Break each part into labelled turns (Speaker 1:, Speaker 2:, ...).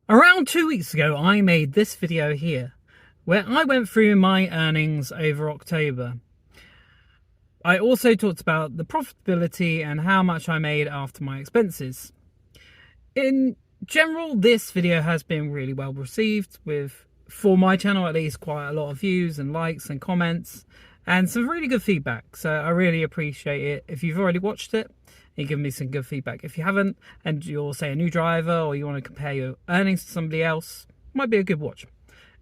Speaker 1: Around 2 weeks ago, I made this video here where I went through my earnings over October. I also talked about the profitability and how much I made after my expenses. In general, this video has been really well received with, for my channel at least, quite a lot of views and likes and comments and some really good feedback. So I really appreciate it. If you've already watched it, you give me some good feedback. If you haven't, and you're, say, a new driver, or you want to compare your earnings to somebody else, might be a good watch.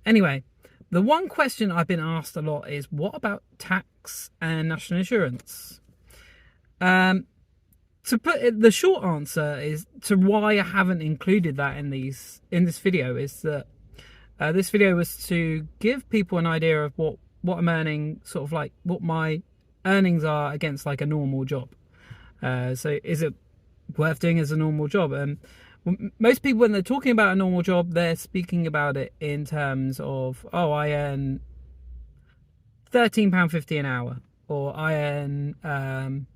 Speaker 1: Anyway, the one question I've been asked a lot is, what about tax and national insurance? To put it, the short answer is to why I haven't included that in this video is that this video was to give people an idea of what I'm earning, sort of like what my earnings are against like a normal job. So is it worth doing as a normal job? Most people, when they're talking about a normal job, they're speaking about it in terms of, oh, I earn £13.50 an hour, or I earn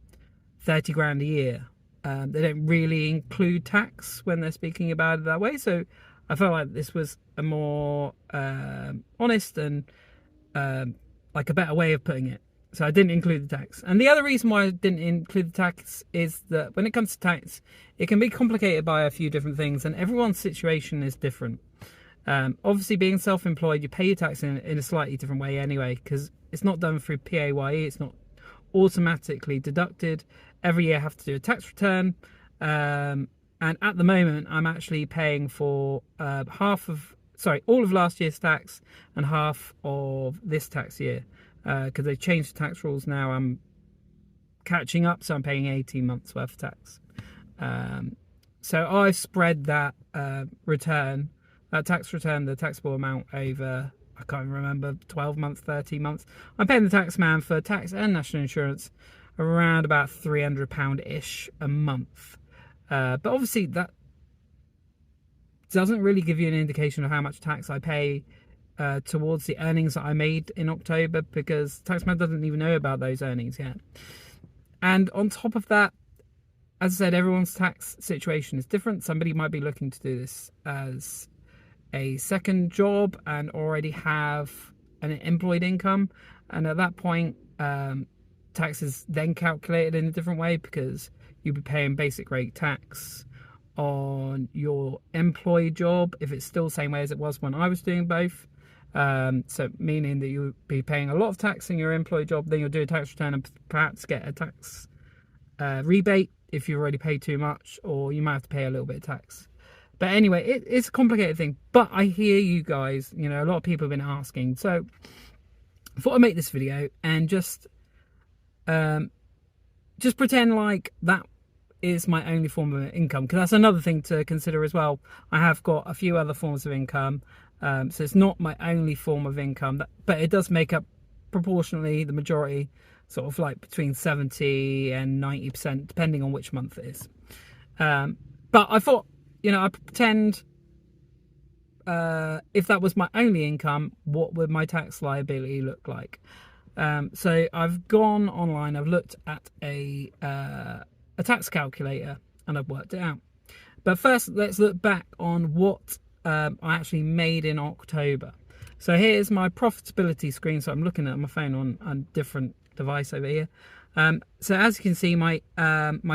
Speaker 1: 30 grand a year. They don't really include tax when they're speaking about it that way. So I felt like this was a more honest and like a better way of putting it. So I didn't include the tax. And the other reason why I didn't include the tax is that when it comes to tax, it can be complicated by a few different things, and everyone's situation is different. Obviously, being self-employed, you pay your tax in a slightly different way anyway, because it's not done through PAYE. It's not automatically deducted. Every year I have to do a tax return. And at the moment, I'm actually paying for all of last year's tax and half of this tax year. Because they've changed the tax rules now. I'm catching up, so I'm paying 18 months worth of tax. So I've spread that tax return, the taxable amount over, I can't remember, 12 months, 13 months. I'm paying the tax man for tax and national insurance around about £300-ish a month. But obviously that doesn't really give you an indication of how much tax I pay towards the earnings that I made in October, because taxman doesn't even know about those earnings yet. And on top of that, as I said, everyone's tax situation is different. Somebody might be looking to do this as a second job and already have an employed income, and at that point tax is then calculated in a different way, because you'll be paying basic rate tax on your employed job if it's still the same way as it was when I was doing both. So meaning that you'll be paying a lot of tax in your employee job, then you'll do a tax return and perhaps get a tax rebate if you already paid too much, or you might have to pay a little bit of tax. But anyway, it's a complicated thing. But I hear you guys, a lot of people have been asking. So I thought I'd make this video and just pretend like that is my only form of income, because that's another thing to consider as well. I have got a few other forms of income. So it's not my only form of income, but it does make up proportionally the majority, sort of like between 70 and 90%, depending on which month it is. But I thought, I'd pretend if that was my only income, what would my tax liability look like? So I've gone online, I've looked at a tax calculator, and I've worked it out. But first, let's look back on what I actually made in October. So here's my profitability screen. So I'm looking at my phone on a different device over here. So as you can see, my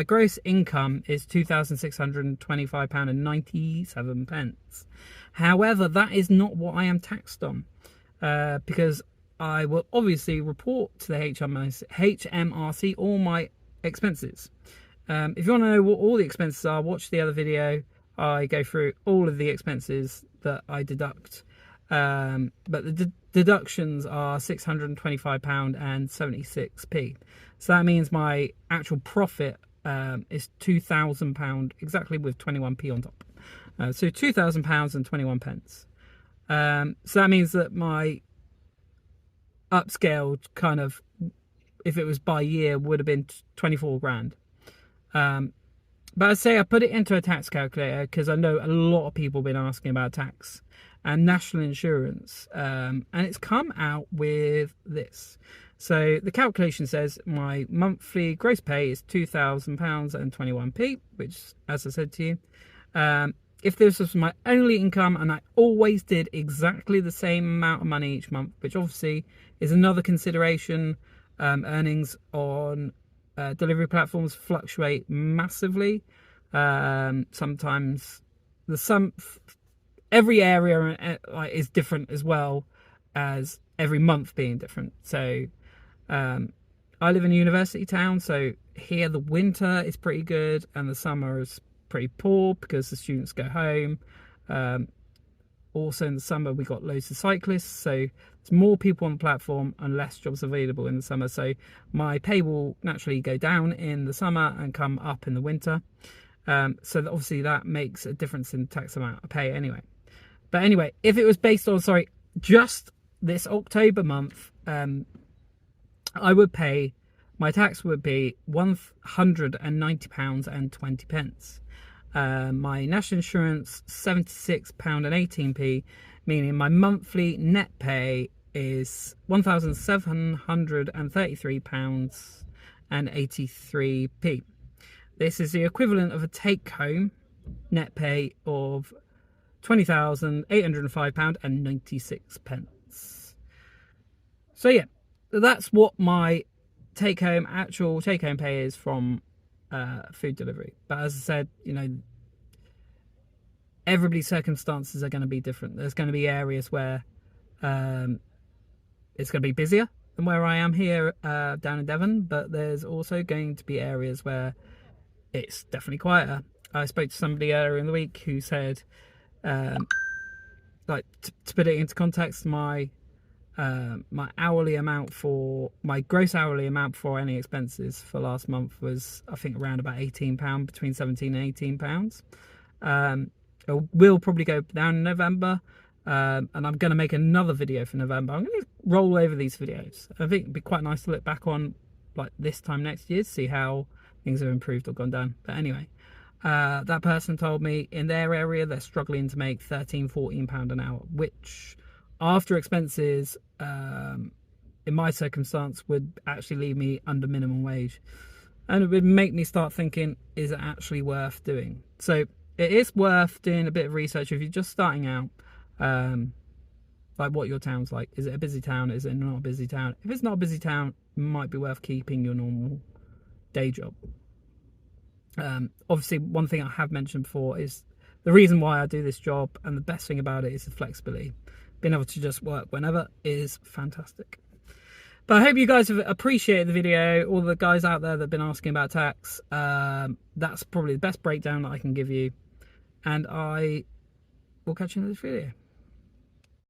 Speaker 1: gross income is £2,625.97. However, that is not what I am taxed on, because I will obviously report to the HMRC all my expenses. If you want to know what all the expenses are, watch the other video. I go through all of the expenses that I deduct, but the deductions are £625.76. So that means my actual profit is £2,000 exactly, with 21p on top. So £2,000 and 21 pence. So that means that my upscaled kind of, if it was by year, would have been 24 grand. But I say I put it into a tax calculator because I know a lot of people have been asking about tax and national insurance, and it's come out with this. So the calculation says my monthly gross pay is £2,000 and 21p, which, as I said to you, if this was my only income and I always did exactly the same amount of money each month, which obviously is another consideration, earnings on delivery platforms fluctuate massively. Sometimes every area is different, as well as every month being different. So I live in a university town, so here the winter is pretty good and the summer is pretty poor because the students go home. Also in the summer we got loads of cyclists, so there's more people on the platform and less jobs available in the summer, so my pay will naturally go down in the summer and come up in the winter. So that obviously that makes a difference in tax amount I pay anyway. But anyway, if it was based on, sorry, just this October month, I would pay, my tax would be £190.20. My national insurance £76.18, meaning my monthly net pay is £1,733.83. This is the equivalent of a take-home net pay of £20,805.96. So yeah, that's what my actual take-home pay is from food delivery. But as I said, you know, everybody's circumstances are going to be different. There's going to be areas where it's going to be busier than where I am here down in Devon, but there's also going to be areas where it's definitely quieter. I spoke to somebody earlier in the week who said, like, to put it into context, my hourly amount for my gross hourly amount for any expenses for last month was, I think, around about £18, between £17 and £18. It will probably go down in November, and I'm going to make another video for November. I'm going to roll over these videos. I think it'd be quite nice to look back on, like, this time next year to see how things have improved or gone down. But anyway, that person told me in their area they're struggling to make £13–14 an hour, which after expenses, in my circumstance, would actually leave me under minimum wage, and it would make me start thinking, is it actually worth doing? So it is worth doing a bit of research if you're just starting out, like what your town's like. Is it a busy town? Is it not a busy town? If it's not a busy town, it might be worth keeping your normal day job. Obviously, one thing I have mentioned before is the reason why I do this job, and the best thing about it is the flexibility. Being able to just work whenever is fantastic. But I hope you guys have appreciated the video. All the guys out there that have been asking about tax, that's probably the best breakdown that I can give you. And I will catch you in this video.